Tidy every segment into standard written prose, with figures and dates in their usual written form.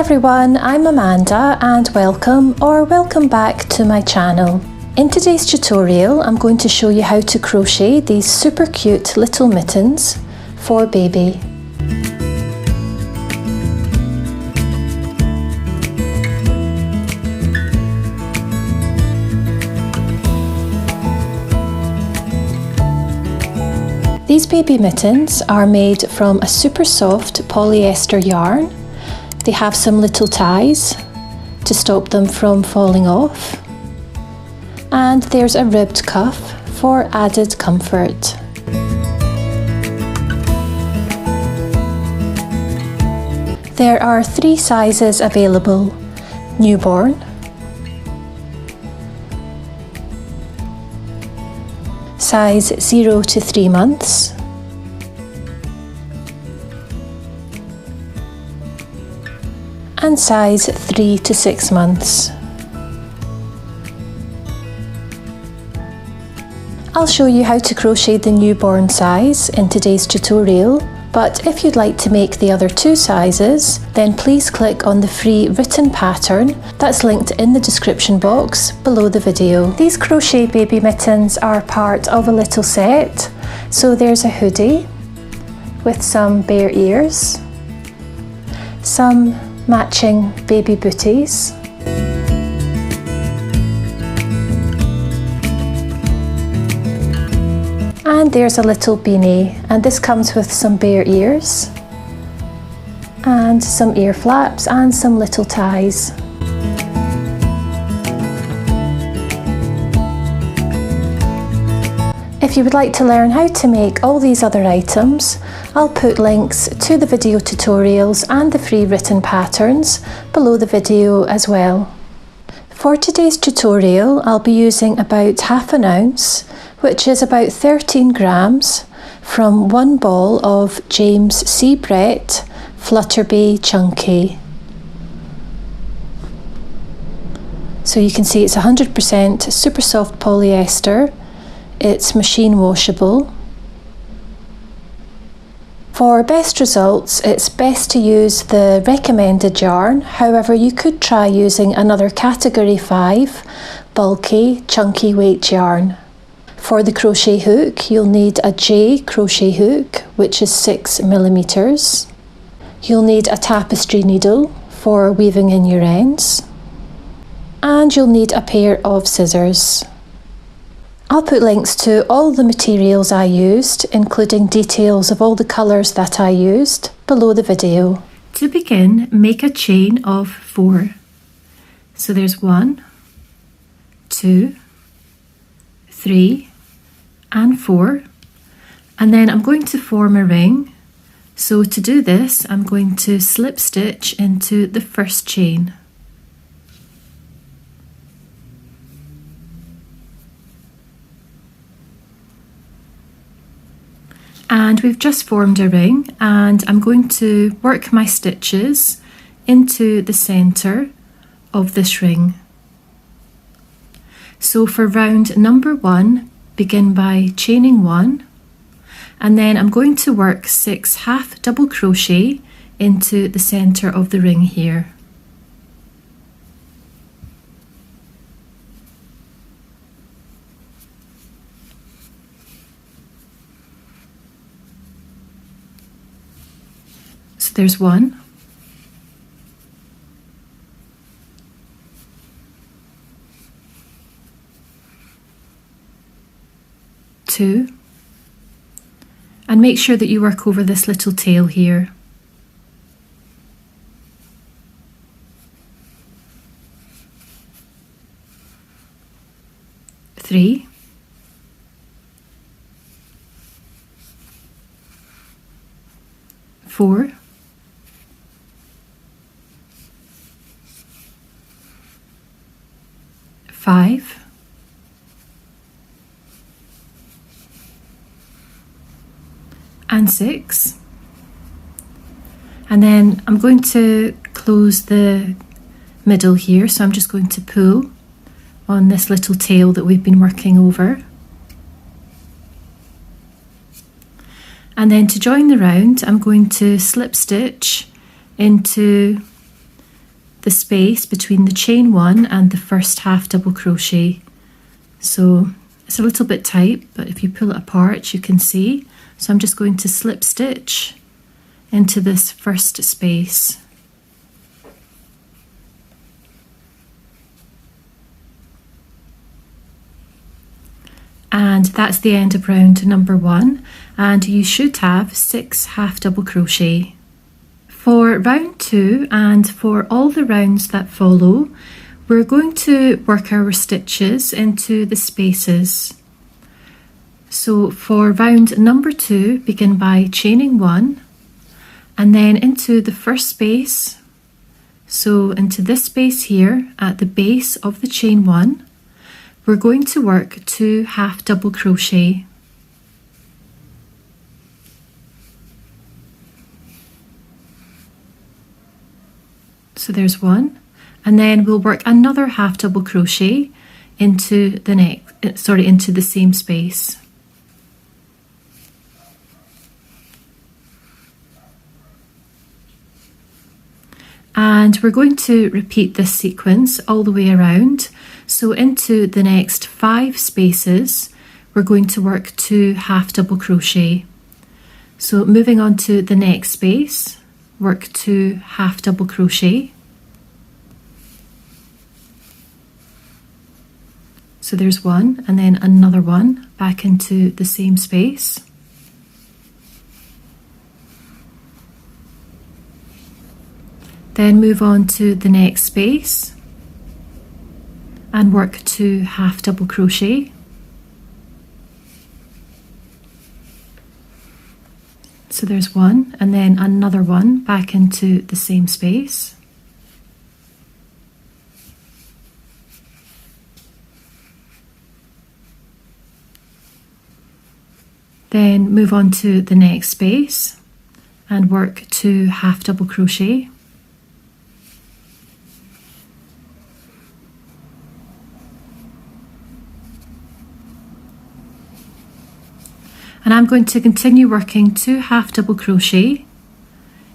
everyone, I'm Amanda and welcome back to my channel. In today's tutorial I'm going to show you how to crochet these super cute little mittens for baby. These baby mittens are made from a super soft polyester yarn. They have some little ties to stop them from falling off, and there's a ribbed cuff for added comfort. There are 3 sizes available: newborn, size 0 to 3 months, and size 3 to 6 months. I'll show you how to crochet the newborn size in today's tutorial, but if you'd like to make the other 2 sizes, then please click on the free written pattern that's linked in the description box below the video. These crochet baby mittens are part of a little set. So there's a hoodie with some bear ears, some matching baby booties, and there's a little beanie, and this comes with some bear ears and some ear flaps and some little ties. If you would like to learn how to make all these other items, I'll put links to the video tutorials and the free written patterns below the video as well. For today's tutorial, I'll be using about ½ an ounce, which is about 13 grams, from one ball of James C. Brett Flutterby Chunky. So you can see it's 100% super soft polyester. It's machine washable. For best results, it's best to use the recommended yarn. However, you could try using another category 5 bulky chunky weight yarn. For the crochet hook, you'll need a J crochet hook, which is 6 millimeters. You'll need a tapestry needle for weaving in your ends, and you'll need a pair of scissors. I'll put links to all the materials I used, including details of all the colours that I used, below the video. To begin, make a chain of 4. So there's 1, 2, 3, and 4. And then I'm going to form a ring. So to do this, I'm going to slip stitch into the first chain. And we've just formed a ring, and I'm going to work my stitches into the centre of this ring. So for round number 1, begin by chaining 1, and then I'm going to work 6 half double crochet into the centre of the ring here. So there's 1, 2, and make sure that you work over this little tail here. 3, 4, 5, and 6, and then I'm going to close the middle here, so I'm just going to pull on this little tail that we've been working over. And then to join the round, I'm going to slip stitch into the space between the chain 1 and the first half double crochet. So it's a little bit tight, but if you pull it apart you can see. So I'm just going to slip stitch into this first space. And that's the end of round number 1, and you should have 6 half double crochet. For round 2 and for all the rounds that follow, we're going to work our stitches into the spaces. So for round number 2, begin by chaining 1 and then into the first space, so into this space here at the base of the chain 1, we're going to work 2 half double crochet. So there's 1, and then we'll work another half double crochet into the into the same space. And we're going to repeat this sequence all the way around. So into the next 5 spaces, we're going to work 2 half double crochet. So moving on to the next space, work 2 half double crochet. So there's 1 and then another 1 back into the same space. Then move on to the next space and work 2 half double crochet. So there's 1 and then another 1 back into the same space. Then move on to the next space and work 2 half double crochet. And I'm going to continue working 2 half double crochet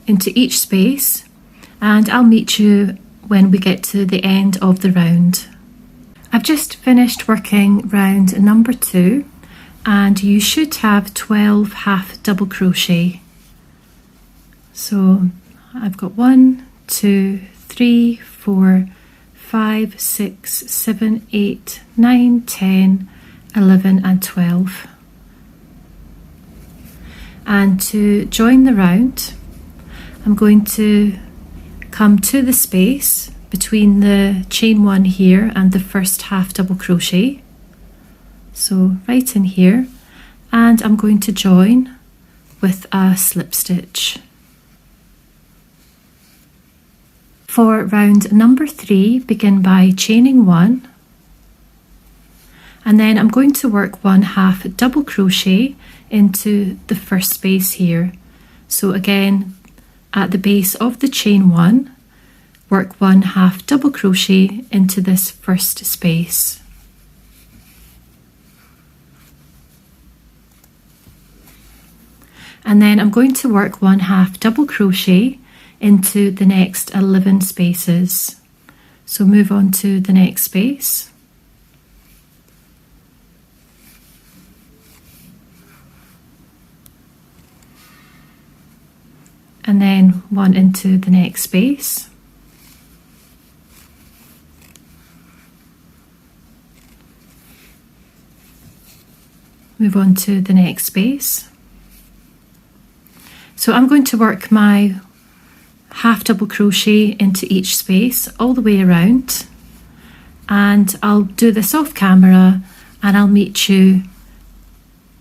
into each space, and I'll meet you when we get to the end of the round. I've just finished working round number 2, and you should have 12 half double crochet. So I've got 1, 2, 3, 4, 5, 6, 7, 8, 9, 10, 11 and 12. And to join the round, I'm going to come to the space between the chain 1 here and the first half double crochet. So right in here, and I'm going to join with a slip stitch. For round number 3, begin by chaining 1, and then I'm going to work 1 half double crochet into the first space here. So again, at the base of the chain 1, work 1 half double crochet into this first space. And then I'm going to work 1 half double crochet into the next 11 spaces. So move on to the next space. And then 1 into the next space. Move on to the next space. So I'm going to work my half double crochet into each space all the way around, and I'll do this off camera and I'll meet you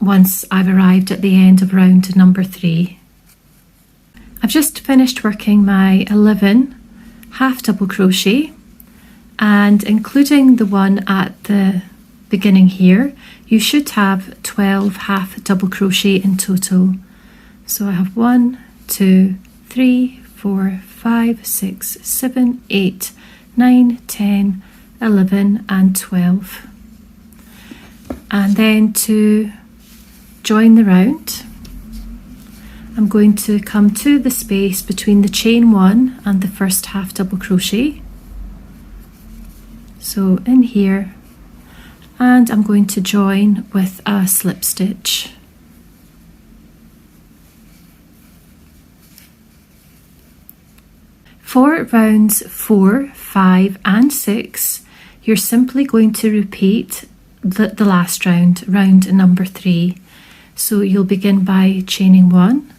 once I've arrived at the end of round number 3. I've just finished working my 11 half double crochet, and including the one at the beginning here, you should have 12 half double crochet in total. So I have 1, 2, 3, 4, 5, 6, 7, 8, 9, 10, 11 and 12. And then to join the round, I'm going to come to the space between the chain 1 and the first half double crochet. So in here, and I'm going to join with a slip stitch. For rounds 4, 5 and 6, you're simply going to repeat the last round, round number 3. So you'll begin by chaining 1.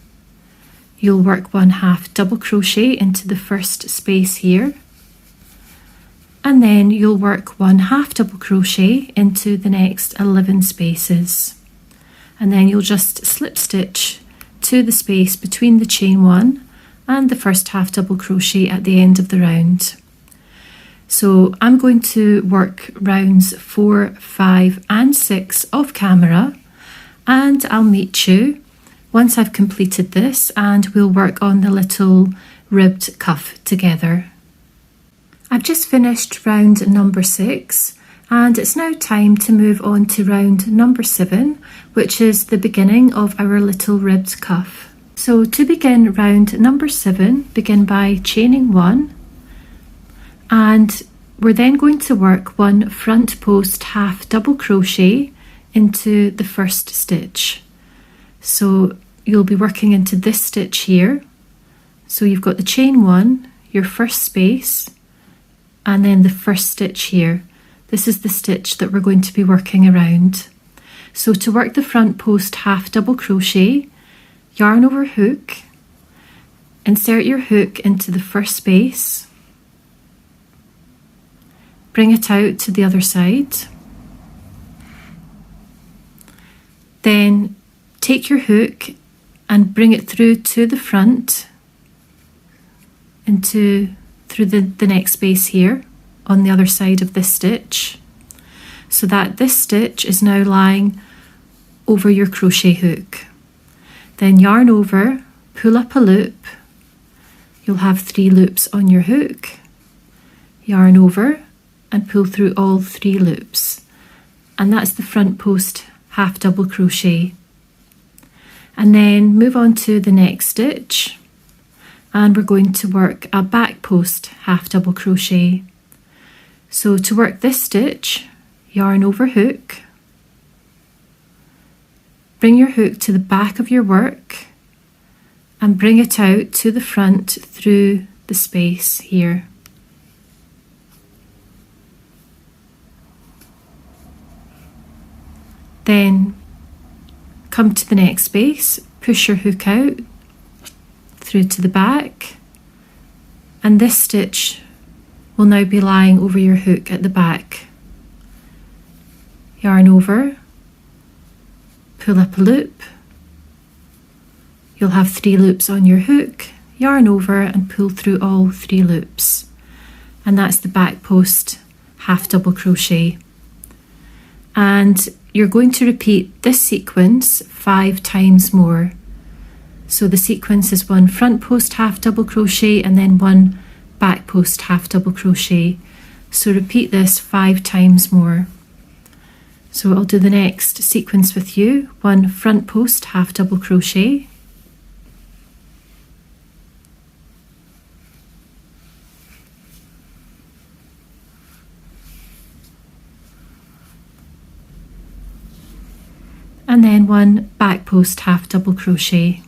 You'll work 1 half double crochet into the first space here, and then you'll work 1 half double crochet into the next 11 spaces, and then you'll just slip stitch to the space between the chain 1 and the first half double crochet at the end of the round. So I'm going to work rounds 4, 5 and 6 off camera, and I'll meet you once I've completed this, and we'll work on the little ribbed cuff together. I've just finished round number 6, and it's now time to move on to round number 7, which is the beginning of our little ribbed cuff. So to begin round number 7, begin by chaining 1, and we're then going to work 1 front post half double crochet into the first stitch. So you'll be working into this stitch here. So you've got the chain 1, your first space, and then the first stitch here. This is the stitch that we're going to be working around. So to work the front post half double crochet, yarn over hook, insert your hook into the first space, bring it out to the other side, then take your hook and bring it through to the front through the next space here on the other side of this stitch, so that this stitch is now lying over your crochet hook. Then yarn over, pull up a loop, you'll have 3 loops on your hook, yarn over and pull through all 3 loops, and that's the front post half double crochet. And then move on to the next stitch, and we're going to work a back post half double crochet. So to work this stitch, yarn over hook, bring your hook to the back of your work and bring it out to the front through the space here. Then come to the next space, push your hook out through to the back, and this stitch will now be lying over your hook at the back. Yarn over, pull up a loop, you'll have 3 loops on your hook, yarn over and pull through all 3 loops, and that's the back post half double crochet. And you're going to repeat this sequence 5 times more. So the sequence is 1 front post half double crochet and then 1 back post half double crochet. So repeat this 5 times more. So I'll do the next sequence with you. 1 front post half double crochet, and then 1 back post half double crochet.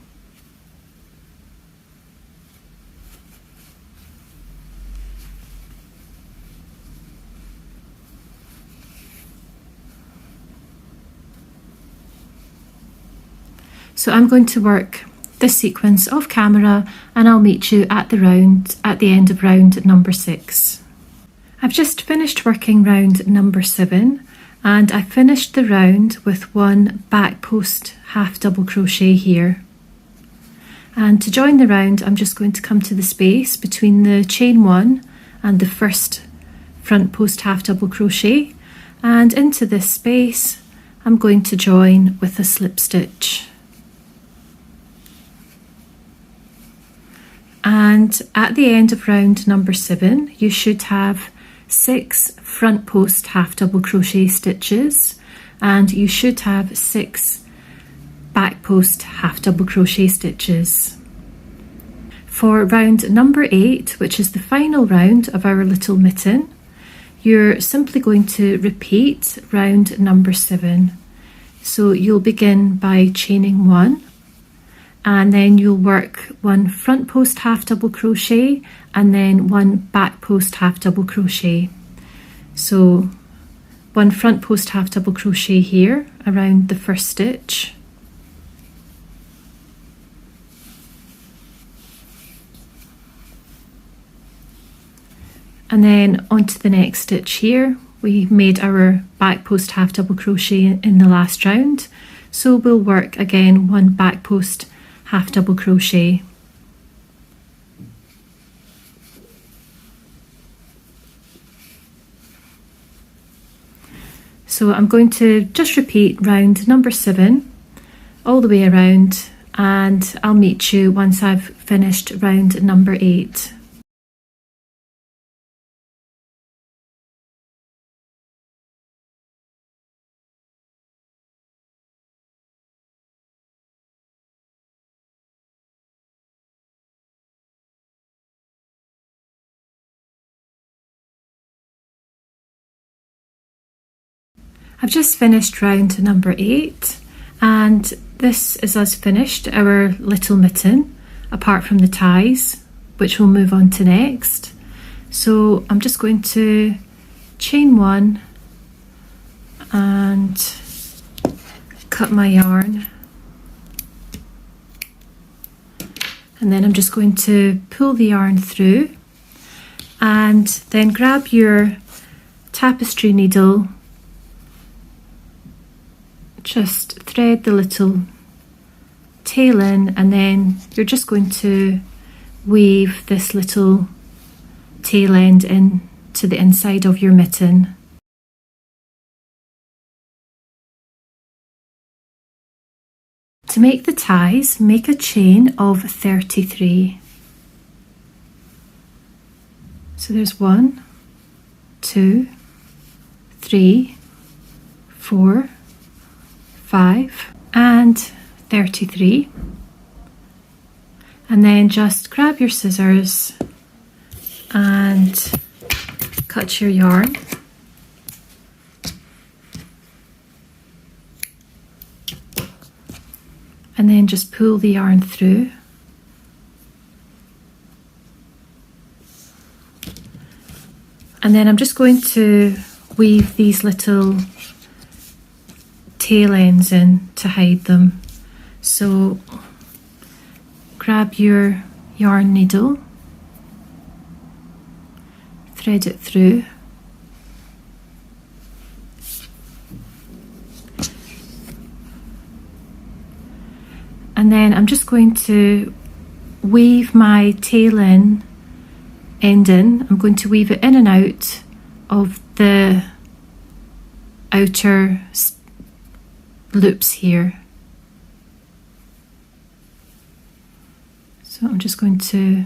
So I'm going to work this sequence off camera, and I'll meet you at the end of round number 6. I've just finished working round number 7, and I finished the round with 1 back post half double crochet here. And to join the round, I'm just going to come to the space between the chain 1 and the first front post half double crochet, and into this space I'm going to join with a slip stitch. And at the end of round number 7, you should have 6 front post half double crochet stitches, and you should have 6 back post half double crochet stitches. For round number 8, which is the final round of our little mitten, you're simply going to repeat round number 7. So you'll begin by chaining 1, and then you'll work 1 front post half double crochet and then 1 back post half double crochet. So 1 front post half double crochet here around the first stitch, and then onto the next stitch here. We made our back post half double crochet in the last round, so we'll work again 1 back post half double crochet. So I'm going to just repeat round number 7 all the way around, and I'll meet you once I've finished round number 8. I've just finished round number 8, and this is us finished our little mitten, apart from the ties, which we'll move on to next. So I'm just going to chain 1 and cut my yarn, and then I'm just going to pull the yarn through, and then grab your tapestry needle. Just thread the little tail in, and then you're just going to weave this little tail end in to the inside of your mitten. To make the ties, make a chain of 33. So there's 1, 2, 3, 4, 5 and 33, and then just grab your scissors and cut your yarn, and then just pull the yarn through, and then I'm just going to weave these little tail ends in to hide them. So grab your yarn needle, thread it through, and then I'm just going to weave my tail end in. I'm going to weave it in and out of the outer loops here. So I'm just going to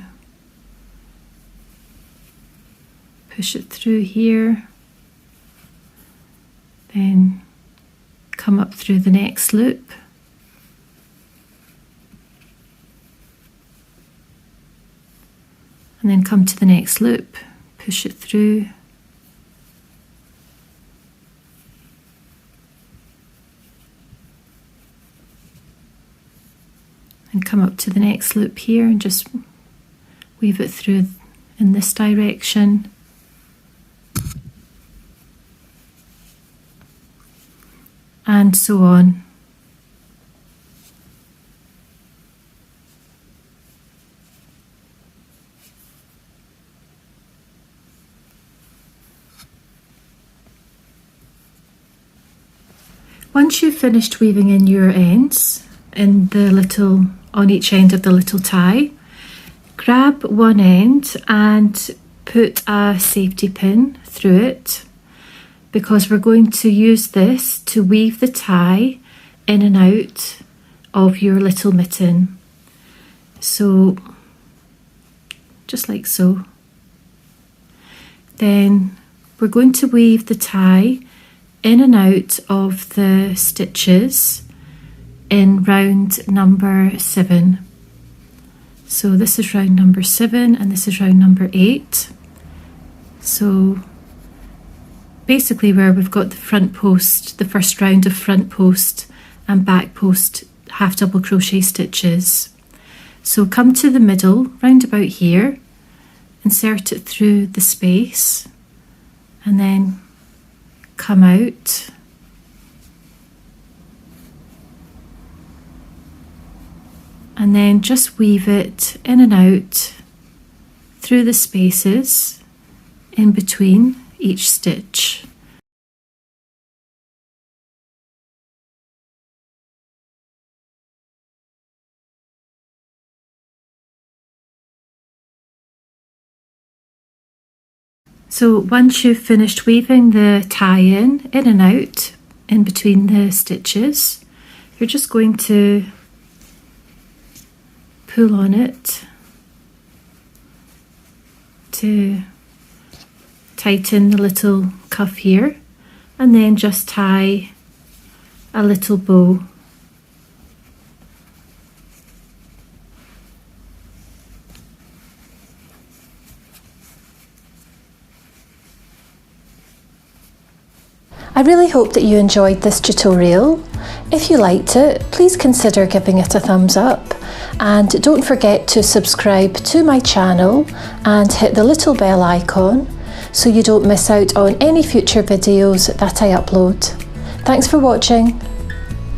push it through here, then come up through the next loop, and then come to the next loop, push it through, and come up to the next loop here and just weave it through in this direction, and so on. Once you've finished weaving in your ends in the little on each end of the little tie, grab one end and put a safety pin through it, because we're going to use this to weave the tie in and out of your little mitten. So just like so. Then we're going to weave the tie in and out of the stitches in round number 7. So this is round number 7 and this is round number 8. So basically where we've got the front post, the first round of front post and back post half double crochet stitches. So come to the middle, round about here, insert it through the space and then come out. And then just weave it in and out through the spaces in between each stitch. So once you've finished weaving the tie-in in and out in between the stitches, you're just going to pull on it to tighten the little cuff here and then just tie a little bow. I really hope that you enjoyed this tutorial. If you liked it, please consider giving it a thumbs up and don't forget to subscribe to my channel and hit the little bell icon so you don't miss out on any future videos that I upload. Thanks for watching.